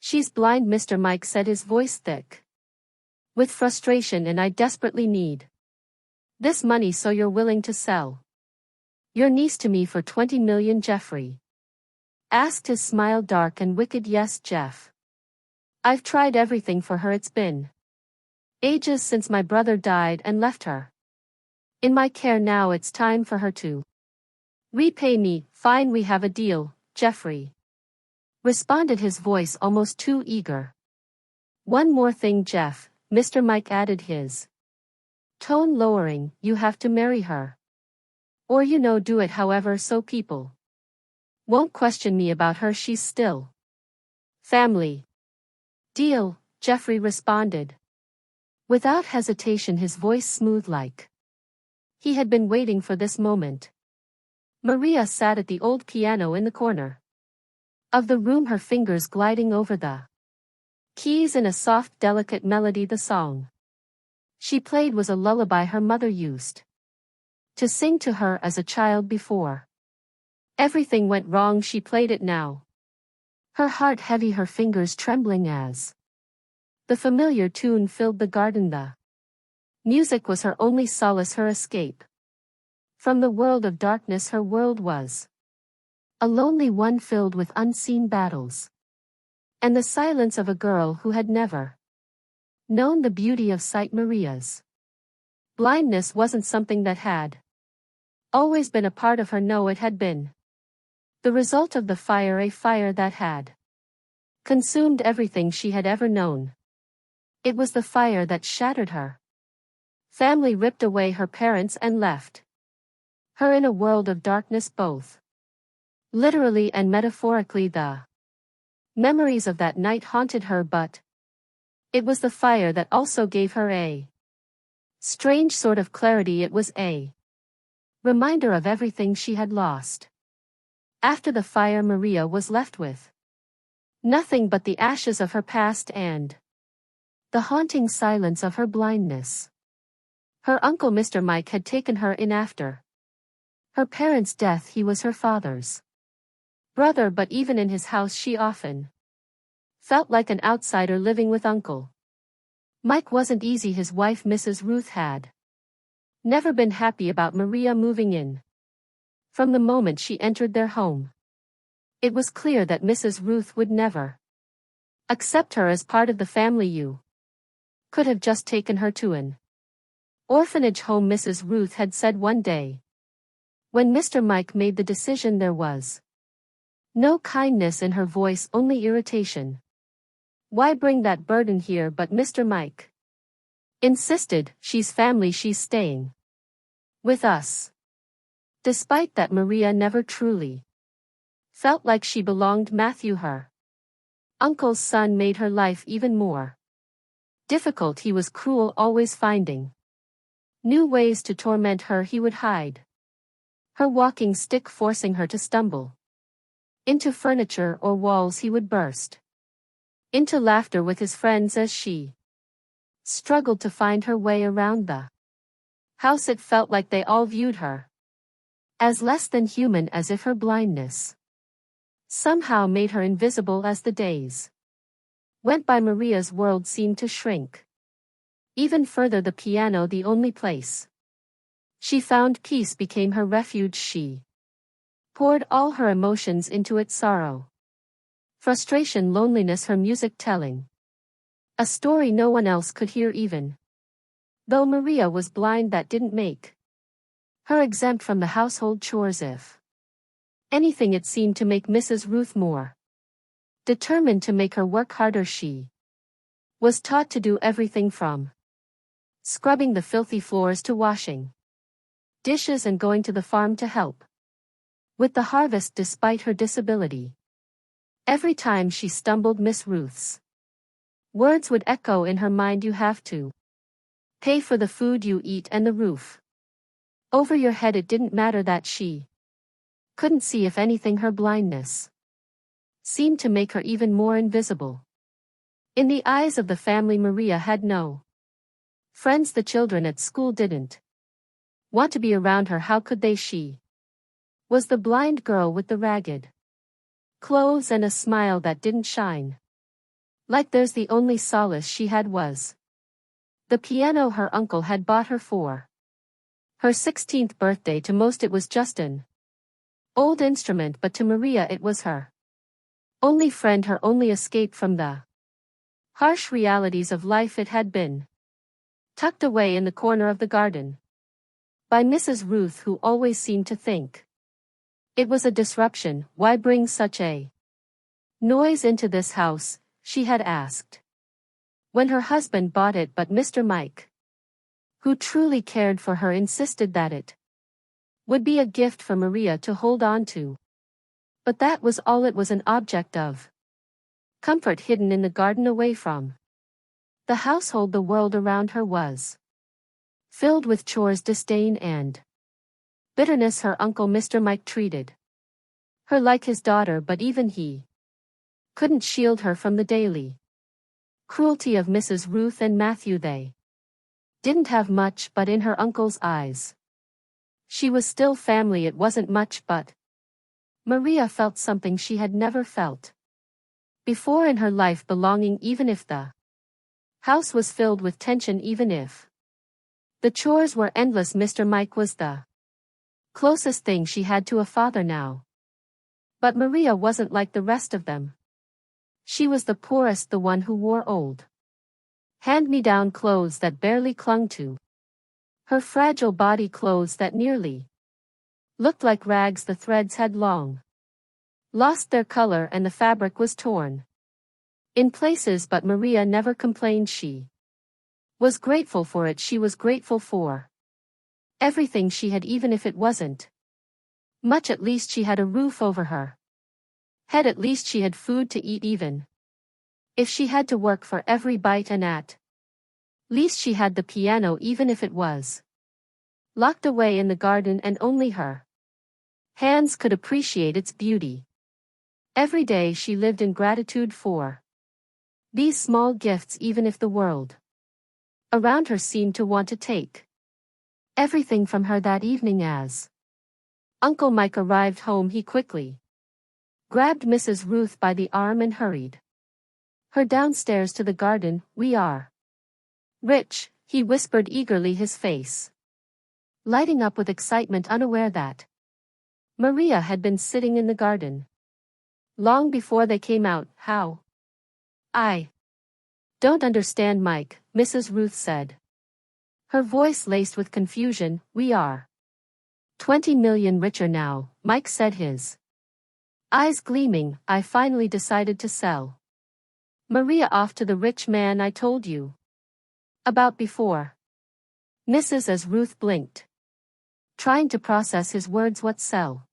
She's blind, Mr. Mike said, his voice thick with frustration, and I desperately need this money, so you're willing to sell your niece to me for 20 million, Jeffrey asked, his smile dark and wicked. Yes, Jeff. I've tried everything for her. It's been ages since my brother died and left her in my care. Now it's time for her to repay me. Fine, we have a deal, Jeffrey responded, his voice almost too eager. One more thing, Jeff, Mr. Mike added, his tone lowering. You have to marry her. Or do it however so people won't question me about her. She's still family. Deal, Jeffrey responded without hesitation, his voice smooth like he had been waiting for this moment. Maria sat at the old piano in the corner of the room, her fingers gliding over the keys in a soft, delicate melody. The song she played was a lullaby her mother used to sing to her as a child before everything went wrong. She played it now, her heart heavy, her fingers trembling as the familiar tune filled the garden. The music was her only solace, her escape from the world of darkness. Her world was a lonely one filled with unseen battles and the silence of a girl who had never known the beauty of sight. Maria's blindness wasn't something that had always been a part of her. No, it had been the result of the fire, a fire that had consumed everything she had ever known. It was the fire that shattered her family, ripped away her parents, and left her in a world of darkness, both literally and metaphorically. The memories of that night haunted her, but it was the fire that also gave her a strange sort of clarity. It was a reminder of everything she had lost. After the fire, Maria was left with nothing but the ashes of her past and the haunting silence of her blindness. Her uncle, Mr. Mike, had taken her in after her parents' death. He was her father's brother, but even in his house she often felt like an outsider living with Uncle Mike wasn't easy. His wife, Mrs. Ruth, had never been happy about Maria moving in. From the moment she entered their home, it was clear that Mrs. Ruth would never accept her as part of the family. You could have just taken her to an orphanage home, Mrs. Ruth had said one day. When Mr. Mike made the decision, there was no kindness in her voice, only irritation. Why bring that burden here? But Mr. Mike insisted. She's family, she's staying with us. Despite that, Maria never truly felt like she belonged. Matthew, her uncle's son, made her life even more difficult. He was cruel, always finding new ways to torment her. He would hide her walking stick, forcing her to stumble into furniture or walls. He would burst into laughter with his friends as she struggled to find her way around the house. It felt like they all viewed her as less than human, as if her blindness somehow made her invisible. As the days went by, Maria's world seemed to shrink even further. The piano, the only place she found peace, became her refuge. She poured all her emotions into it: sorrow, frustration, loneliness, her music telling a story no one else could hear. Even though Maria was blind, that didn't make her exempt from the household chores. If anything, it seemed to make Mrs. Ruth more determined to make her work harder. She was taught to do everything from scrubbing the filthy floors to washing dishes and going to the farm to help with the harvest. Despite her disability, every time she stumbled, Miss Ruth's words would echo in her mind: you have to pay for the food you eat and the roof over your head. It didn't matter that she couldn't see. If anything, her blindness seemed to make her even more invisible in the eyes of the family. Maria had no friends. The children at school didn't want to be around her. How could they? She was the blind girl with the ragged clothes and a smile that didn't shine. Like there's the only solace she had was the piano her uncle had bought her for her 16th birthday. To most it was just an old instrument, but to Maria it was her only friend, her only escape from the harsh realities of life. It had been tucked away in the corner of the garden by Mrs. Ruth, who always seemed to think it was a disruption. Why bring such a noise into this house, she had asked when her husband bought it, but Mr. Mike, who truly cared for her, insisted that it would be a gift for Maria to hold on to. But that was all. It was an object of comfort hidden in the garden, away from the household. The world around her was filled with chores, disdain, and bitterness. Her uncle, Mr. Mike, treated her like his daughter, but even he couldn't shield her from the daily cruelty of Mrs. Ruth and Matthew. They didn't have much, but in her uncle's eyes, she was still family. It wasn't much, but Maria felt something she had never felt before in her life: belonging. Even if the house was filled with tension, even if the chores were endless, Mr. Mike was the closest thing she had to a father now. But Maria wasn't like the rest of them. She was the poorest, the one who wore old hand-me-down clothes that barely clung to her fragile body, clothes that nearly looked like rags. The threads had long lost their color and the fabric was torn in places, but Maria never complained. She was grateful for it. She was grateful for everything she had, even if it wasn't much. At least she had a roof over her head. At least she had food to eat, even if she had to work for every bite. And at least she had the piano, even if it was locked away in the garden and only her hands could appreciate its beauty. Every day she lived in gratitude for these small gifts, even if the world around her seemed to want to take everything from her. That evening, as Uncle Mike arrived home, he quickly grabbed Mrs. Ruth by the arm and hurried her downstairs to the garden. "We are rich," he whispered eagerly, his face lighting up with excitement, unaware that Maria had been sitting in the garden long before they came out. "How?" "I don't understand, Mike," Mrs. Ruth said, her voice laced with confusion. "We are 20 million richer now," Mike said, his eyes gleaming. "I finally decided to sell Maria off to the rich man I told you about before." Mrs. Ruth blinked, trying to process his words. "What, sell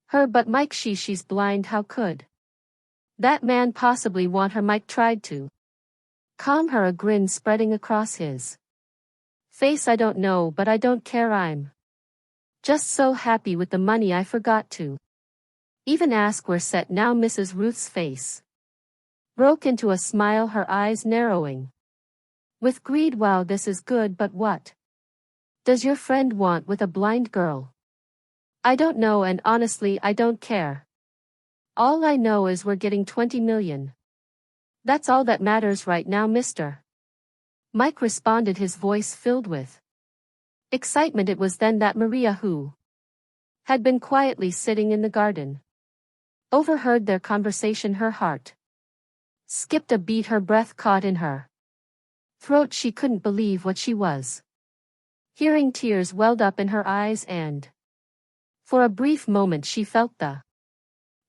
her?" "But Mike, she's blind. How could that man possibly want her?" Mike tried to calm her, a grin spreading across his face. "I don't know, but I don't care. I'm just so happy with the money I forgot to even ask where set now." Mrs. Ruth's face broke into a smile, her eyes narrowing with greed. "Wow, this is good, but what does your friend want with a blind girl?" "I don't know, and honestly I don't care. All I know is we're getting 20 million. That's all that matters right now, Mr. Mike responded, his voice filled with excitement. It was then that Maria, who had been quietly sitting in the garden, overheard their conversation. Her heart skipped a beat, her breath caught in her throat. She couldn't believe what she was hearing. Tears welled up in her eyes, and for a brief moment she felt the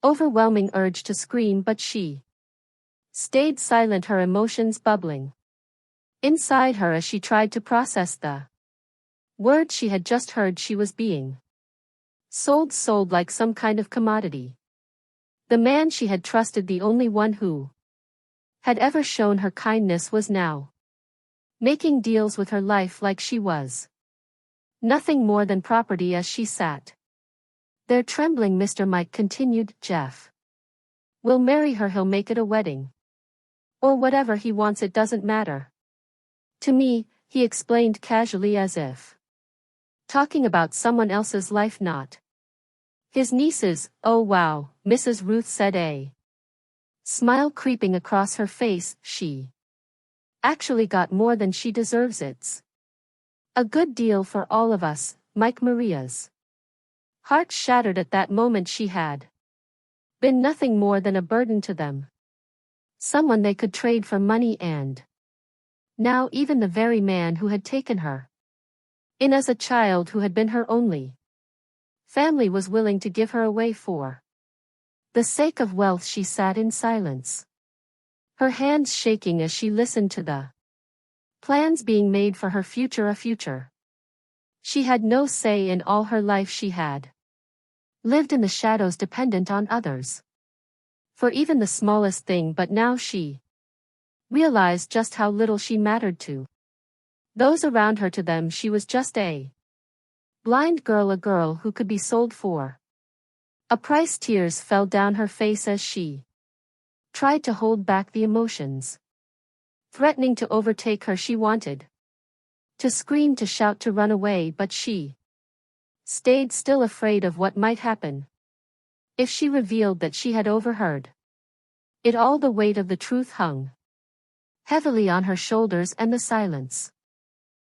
overwhelming urge to scream, but she stayed silent, her emotions bubbling inside her as she tried to process the words she had just heard. She was being sold like some kind of commodity. The man she had trusted, the only one who had ever shown her kindness, was now making deals with her life like she was nothing more than property. As she sat there trembling, Mr. Mike continued, "Jeff will marry her. He'll make it a wedding. Or whatever he wants, it doesn't matter to me," he explained casually, as if talking about someone else's life, not his niece's. "Oh wow," Mrs. Ruth said, a Smile creeping across her face, she actually got more than she deserves. It's a good deal for all of us. Mike. Maria's heart shattered at that moment. She had been nothing more than a burden to them. Someone they could trade for money, and now even the very man who had taken her in as a child, who had been her only family, was willing to give her away for the sake of wealth. She sat in silence, her hands shaking as she listened to the plans being made for her future, a future she had no say in. All her life she had lived in the shadows, dependent on others for even the smallest thing, but now she realized just how little she mattered to those around her. To them she was just a blind girl, a girl who could be sold for a price. Tears fell down her face as she tried to hold back the emotions threatening to overtake her. She wanted to scream, to shout, to run away, but she stayed still, afraid of what might happen if she revealed that she had overheard it all. The weight of the truth hung heavily on her shoulders, and the silence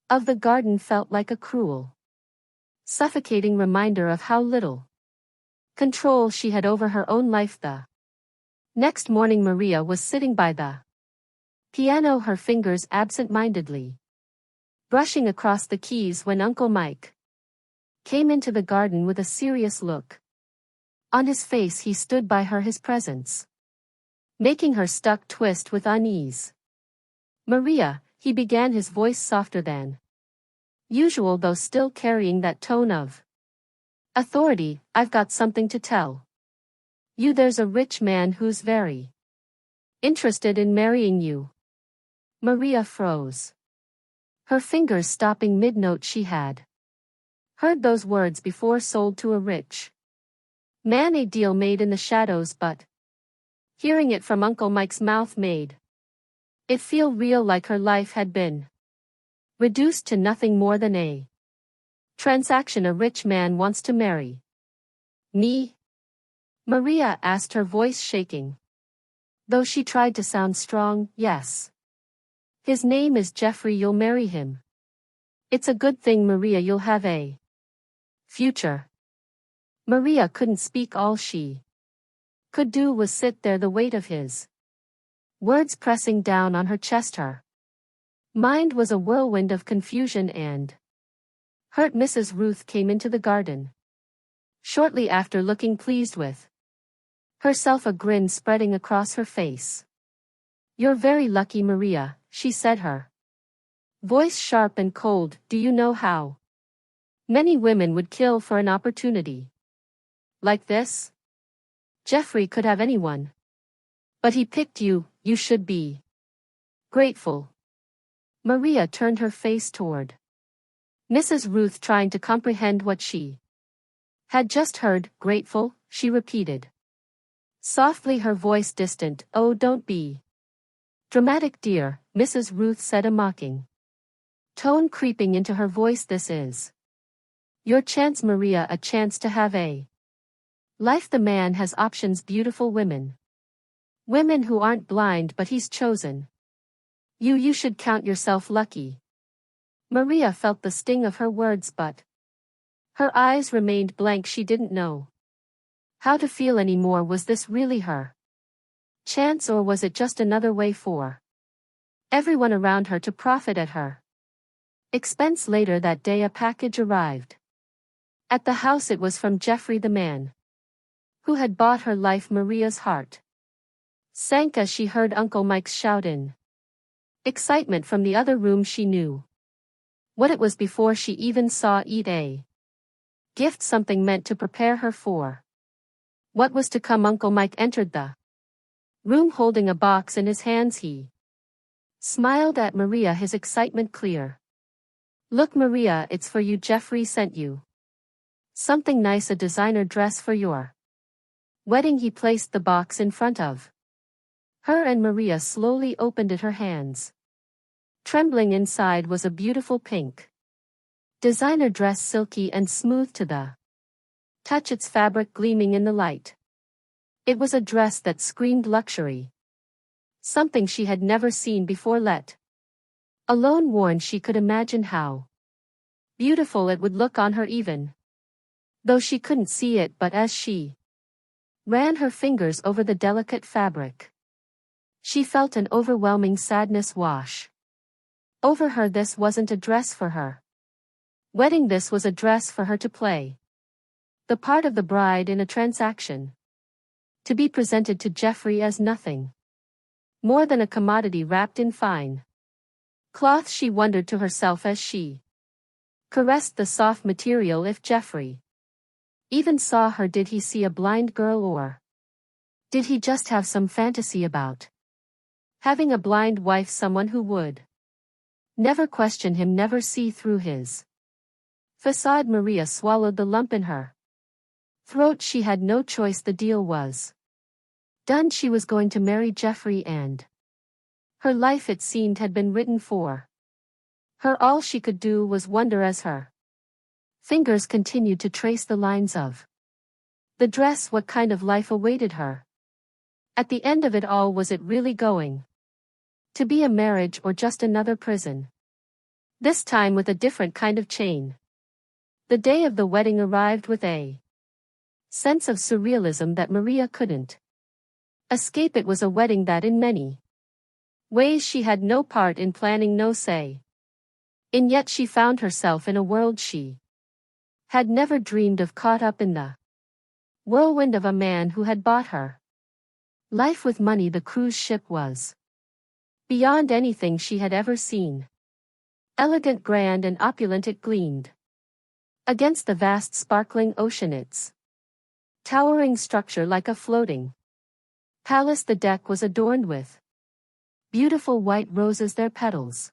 of the garden felt like a cruel, suffocating reminder of how little control she had over her own life. The next morning Maria was sitting by the piano, her fingers absent-mindedly brushing across the keys, when Uncle Mike came into the garden with a serious look on his face. He stood by her, his presence making her stomach twist with unease. "Maria," he began, his voice softer than usual, though still carrying that tone of authority, "I've got something to tell you. There's a rich man who's very interested in marrying you." Maria froze, her fingers stopping mid-note. She had heard those words before, sold to a rich man, a deal made in the shadows, but hearing it from Uncle Mike's mouth made it feel real, like her life had been reduced to nothing more than a transaction. "A rich man wants to marry me?" Maria asked, her voice shaking, though she tried to sound strong. "Yes. His name is Jeffrey. You'll marry him. It's a good thing, Maria. You'll have a future." Maria couldn't speak. All she could do was sit there, the weight of his words pressing down on her chest. Her mind was a whirlwind of confusion and hurt. Mrs. Ruth came into the garden shortly after, looking pleased with herself, a grin spreading across her face. "You're very lucky, Maria," she said, her voice sharp and cold. "Do you know how many women would kill for an opportunity like this? Jeffrey could have anyone, but he picked you. You should be grateful." Maria turned her face toward Mrs. Ruth, trying to comprehend what she had just heard. "Grateful?" she repeated softly, her voice distant. "Oh, don't be dramatic, dear," Mrs. Ruth said, a mocking tone creeping into her voice. "This is your chance, Maria, a chance to have a life. The man has options, beautiful women who aren't blind, but he's chosen you. You should count yourself lucky." Maria felt the sting of her words, but her eyes remained blank. She didn't know how to feel anymore. Was this really her chance, or was it just another way for everyone around her to profit at her expense? Later that day, a package arrived at the house. It was from Jeffrey, the man who had bought her life. Maria's heart sank as she heard Uncle Mike's shout in excitement from the other room. She knew what it was before she even saw it, a gift, something meant to prepare her for what was to come. Uncle Mike entered the room holding a box in his hands. He smiled at Maria, his excitement clear. "Look, Maria, it's for you. Jeffrey sent you something nice, a designer dress for your wedding." He placed the box in front of her, and Maria slowly opened it. Her hands trembling. Inside was a beautiful pink designer dress, silky and smooth to the touch, its fabric gleaming in the light. It was a dress that screamed luxury. Something she had never seen before, let alone worn. She could imagine how beautiful it would look on her, even though she couldn't see it. But as she ran her fingers over the delicate fabric, she felt an overwhelming sadness wash over her. This wasn't a dress for her wedding. This was a dress for her to play the part of the bride in a transaction, to be presented to Jeffrey as nothing more than a commodity wrapped in fine cloth. She wondered to herself as she caressed the soft material, if Jeffrey even saw her. Did he see a blind girl, or did he just have some fantasy about having a blind wife, someone who would never question him, never see through his facade? Maria swallowed the lump in her throat. She had no choice. The deal was done. She was going to marry Jeffrey, and her life, it seemed, had been written for her. All she could do was wonder as her fingers continued to trace the lines of the dress, what kind of life awaited her at the end of it all. Was it really going to be a marriage, or just another prison, this time with a different kind of chain? The day of the wedding arrived with a sense of surrealism that Maria couldn't escape. It was a wedding that in many ways she had no part in planning, no say in, yet she found herself in a world she had never dreamed of, caught up in the whirlwind of a man who had bought her life with money. The cruise ship was beyond anything she had ever seen. Elegant, grand, and opulent, it gleamed against the vast sparkling ocean, its towering structure like a floating palace. The deck was adorned with beautiful white roses, their petals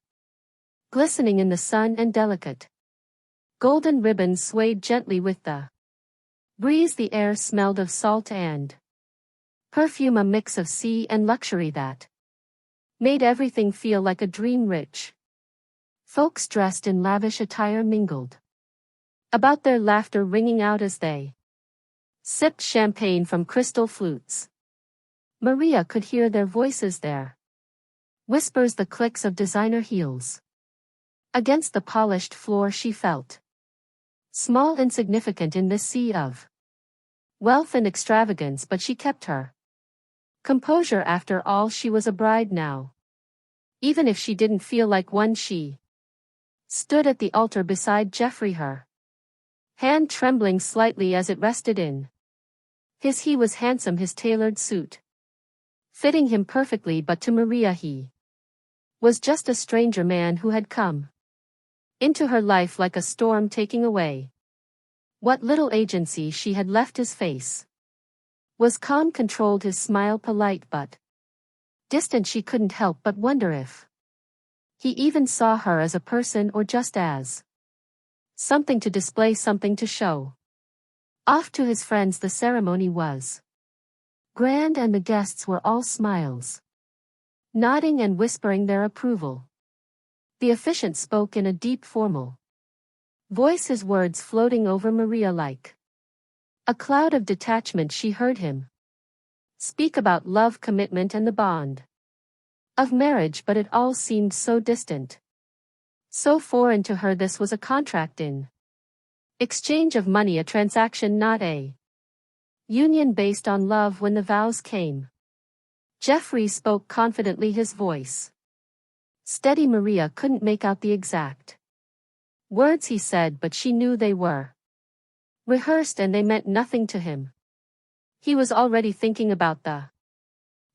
glistening in the sun, and delicate golden ribbons swayed gently with the breeze. The air smelled of salt and perfume, a mix of sea and luxury that made everything feel like a dream. Rich folks dressed in lavish attire mingled about, their laughter ringing out as they sipped champagne from crystal flutes. Maria could hear their voices, their whispers, the clicks of designer heels against the polished floor. She felt small, insignificant in this sea of wealth and extravagance, but she kept her composure. After all, she was a bride now. Even if she didn't feel like one, she stood at the altar beside Jeffrey, her hand trembling slightly as it rested in his. He was handsome, his tailored suit fitting him perfectly, but to Maria he was just a stranger man who had come into her life like a storm, taking away what little agency she had left. His face was calm, controlled, his smile polite but distant. She couldn't help but wonder if he even saw her as a person, or just as something to display, something to show off to his friends. The ceremony was grand, and the guests were all smiles, nodding and whispering their approval. The officiant spoke in a deep, formal voice, his words floating over Maria like a cloud of detachment. She heard him speak about love, commitment, and the bond of marriage, but it all seemed so distant, so foreign to her. This was a contract in exchange of money, a transaction, not a union based on love. When the vows came, Jeffrey spoke confidently, his voice steady. Maria couldn't make out the exact words he said, but she knew they were rehearsed and they meant nothing to him. He was already thinking about the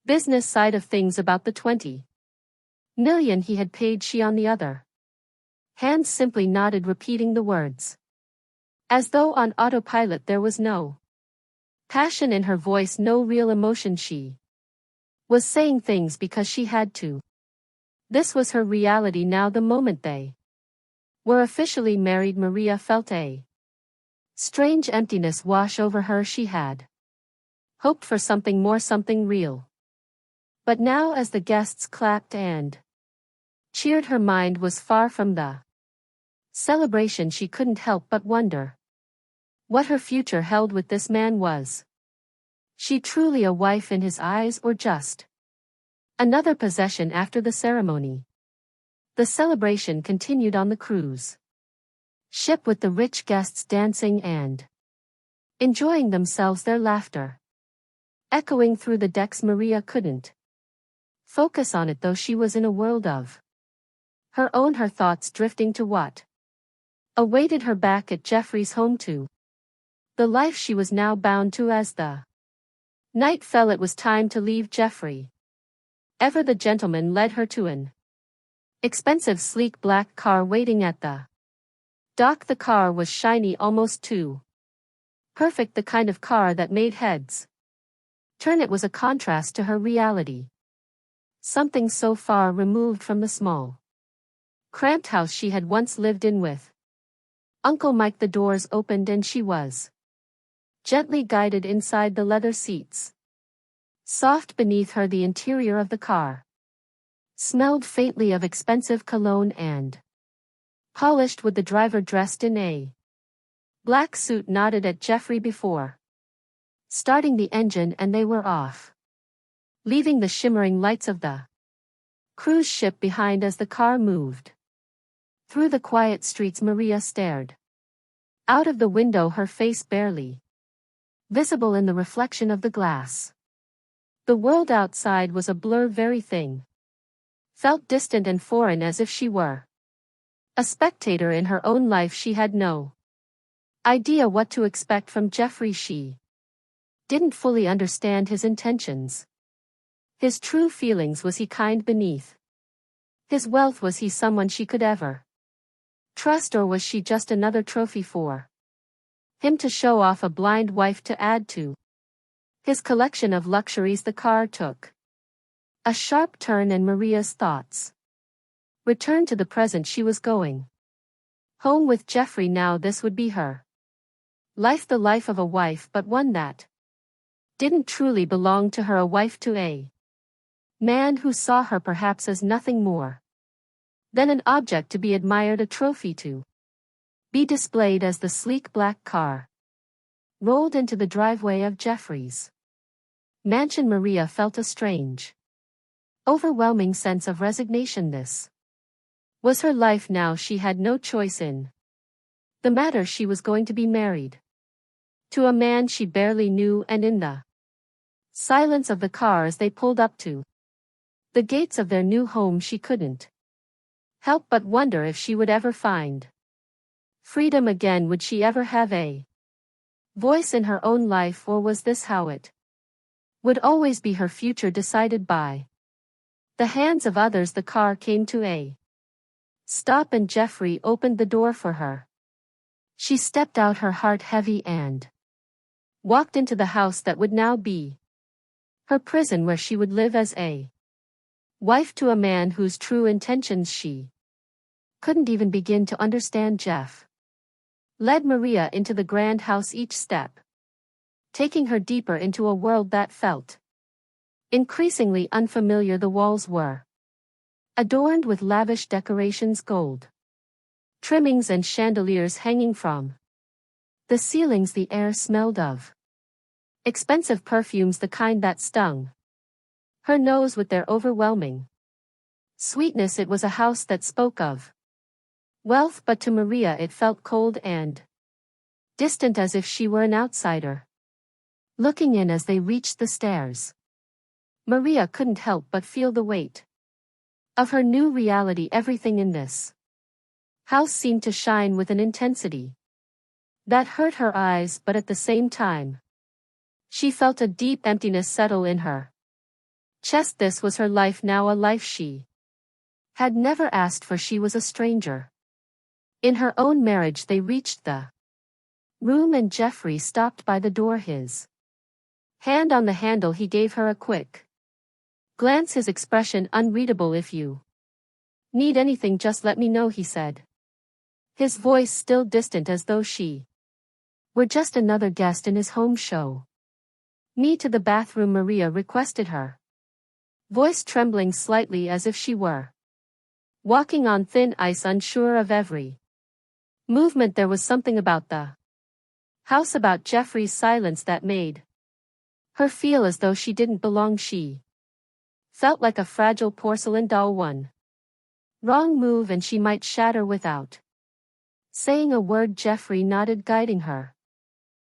business side of things, about the 20 million he had paid. She, on the other hand, simply nodded, repeating the words as though on autopilot. There was no passion in her voice, no real emotion. She was saying things because she had to. This was her reality now. The moment they were officially married, Maria felt a strange emptiness wash over her. She had hoped for something more, something real. But now, as the guests clapped and cheered, her mind was far from the celebration. She couldn't help but wonder what her future held with this man. Was She truly a wife in his eyes or just another possession after the ceremony? The celebration continued on the cruise ship with the rich guests dancing and enjoying themselves, their laughter echoing through the decks. Maria couldn't focus on it though she was in a world of her own, her thoughts drifting to what awaited her back at Jeffrey's home, to the life she was now bound to. As the night fell, it was time to leave Jeffrey. Ever the gentleman led her to an expensive sleek black car waiting at the dock. The car was shiny, almost too perfect, the kind of car that made heads turn. It was a contrast to her reality, something so far removed from the small, cramped house she had once lived in with Uncle Mike. The doors opened and she was gently guided inside. The leather seats soft beneath her. The interior of the car smelled faintly of expensive cologne and polished wood. The driver, dressed in a black suit, nodded at Jeffrey before starting the engine, and they were off, leaving the shimmering lights of the cruise ship behind. As the car moved through the quiet streets, Maria stared out of the window, her face barely visible in the reflection of the glass. The world outside was a blur. Very thing felt distant and foreign, as if she were a spectator in her own life. She had no idea what to expect from Jeffrey. She didn't fully understand his intentions, his true feelings. Was he kind beneath his wealth? Was he someone she could ever trust, or was she just another trophy for him to show off, a blind wife to add to his collection of luxuries? The car took a sharp turn and Maria's thoughts returned to the present. She was going home with Jeffrey now. This would be her life, the life of a wife, but one that didn't truly belong to her. A wife to a man who saw her perhaps as nothing more than an object to be admired, a trophy to be displayed. As the sleek black car rolled into the driveway of Jeffrey's mansion, Maria felt a strange, overwhelming sense of resignation. This was her life now. She had no choice in the matter. She was going to be married to a man she barely knew, and in the silence of the car as they pulled up to the gates of their new home, she couldn't help but wonder if she would ever find freedom again. Would she ever have a voice in her own life, or was this how it would always be, her future decided by the hands of others? The car came to a stop and Jeffrey opened the door for her. She stepped out, her heart heavy, and walked into the house that would now be her prison, where she would live as a wife to a man whose true intentions she couldn't even begin to understand. Jeff led Maria into the grand house, each step taking her deeper into a world that felt increasingly unfamiliar. The walls were adorned with lavish decorations, gold trimmings and chandeliers hanging from the ceilings. The air smelled of expensive perfumes, the kind that stung her nose with their overwhelming sweetness. It was a house that spoke of wealth, but to Maria it felt cold and distant, as if she were an outsider looking in. As they reached the stairs, Maria couldn't help but feel the weight of her new reality. Everything in this house seemed to shine with an intensity that hurt her eyes, but at the same time, she felt a deep emptiness settle in her chest. This was her life now, a life she had never asked for. She was a stranger in her own marriage. They reached the room and Jeffrey stopped by the door, his hand on the handle. He gave her a quick glance, his expression unreadable. "If you need anything, just let me know," he said, his voice still distant, as though she were just another guest in his home. "Show me to the bathroom," Maria requested, her voice trembling slightly, as if she were walking on thin ice, unsure of every movement. There was something about the house, about Jeffrey's silence, that made Her feel as though she didn't belong. She felt like a fragile porcelain doll. One wrong move and she might shatter without saying a word. Jeffrey nodded, guiding her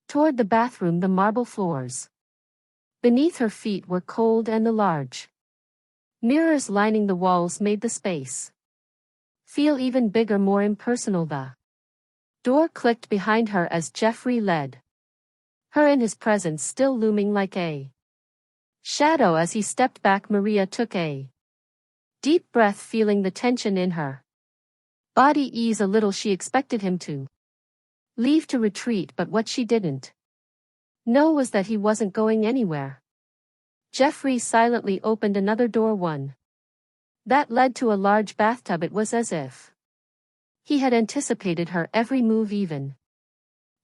toward the bathroom. The marble floors beneath her feet were cold, and the large mirrors lining the walls made the space feel even bigger, more impersonal. The door clicked behind her as Jeffrey led her in, his presence still looming like a shadow as he stepped back. Maria took a deep breath, feeling the tension in her body ease a little. She expected him to leave, to retreat, but what she didn't know was that he wasn't going anywhere. Jeffrey silently opened another door, one that led to a large bathtub. It was as if he had anticipated her every move, even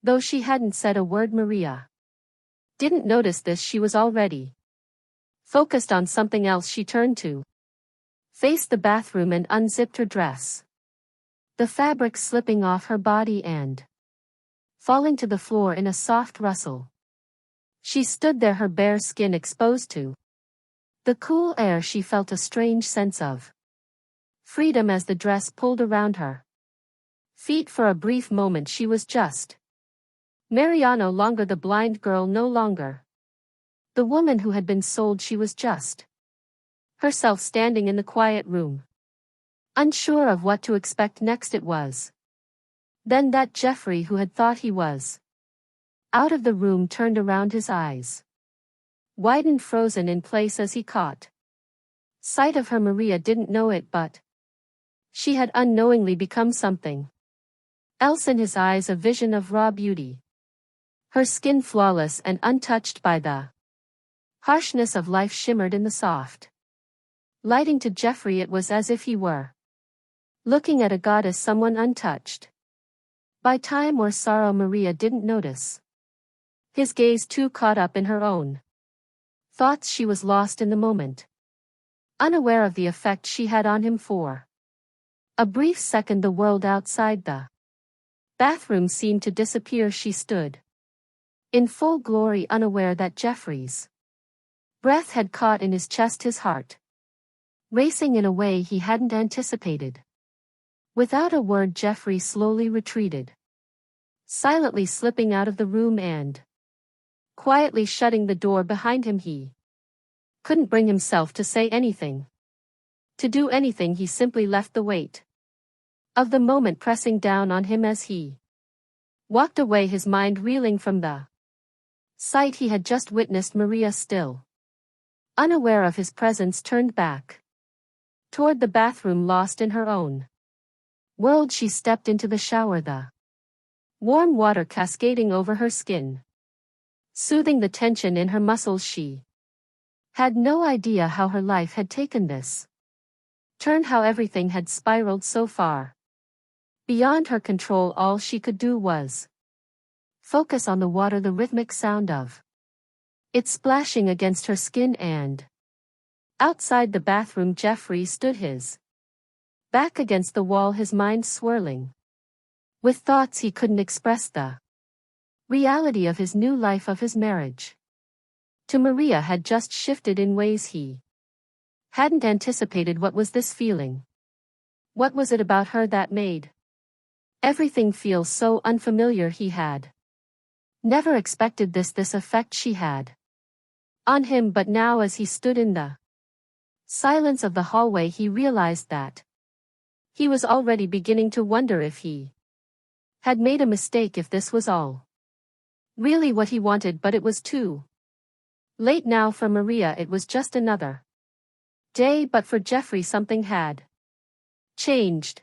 though she hadn't said a word. Maria didn't notice this. She was already focused on something else. She turned to face the bathroom and unzipped her dress, the fabric slipping off her body and falling to the floor in a soft rustle. She stood there, her bare skin exposed to the cool air. She felt a strange sense of freedom as the dress pulled around her feet. For a brief moment she was just Maria, no longer the blind girl, no longer the woman who had been sold. She was just herself, standing in the quiet room, unsure of what to expect next. It was then that Jeffrey, who had thought he was out of the room, turned around. His eyes widened, frozen in place as he caught sight of her. Maria didn't know it, but she had unknowingly become something else in his eyes, a vision of raw beauty, her skin flawless and untouched by the harshness of life, shimmered in the soft lighting. To Jeffrey it was as if he were looking at a goddess, someone untouched by time or sorrow. Maria didn't notice his gaze, too caught up in her own thoughts. She was lost in the moment, unaware of the effect she had on him. For a brief second the world outside the bathroom seemed to disappear. She stood in full glory, unaware that Jeffrey's breath had caught in his chest, his heart racing in a way he hadn't anticipated. Without a word, Jeffrey slowly retreated, silently slipping out of the room and quietly shutting the door behind him. He couldn't bring himself to say anything, to do anything. He simply left the weight of the moment pressing down on him as he walked away, his mind reeling from the sight he had just witnessed. Maria, still unaware of his presence, turned back toward the bathroom, lost in her own world. She stepped into the shower, the warm water cascading over her skin, soothing the tension in her muscles. She had no idea how her life had taken this turn, how everything had spiraled so far beyond her control. All she could do was focus on the water, the rhythmic sound of it splashing against her skin. And outside the bathroom, Jeffrey stood, his back against the wall, his mind swirling with thoughts he couldn't express. The reality of his new life, of his marriage to Maria, had just shifted in ways he hadn't anticipated. What was this feeling? What was it about her that made everything feel so unfamiliar? He had never expected this effect she had on him. But now, as he stood in the silence of the hallway, he realized that he was already beginning to wonder if he had made a mistake, if this was all really what he wanted. But it was too late now. For Maria it was just another day, but for Jeffrey something had changed.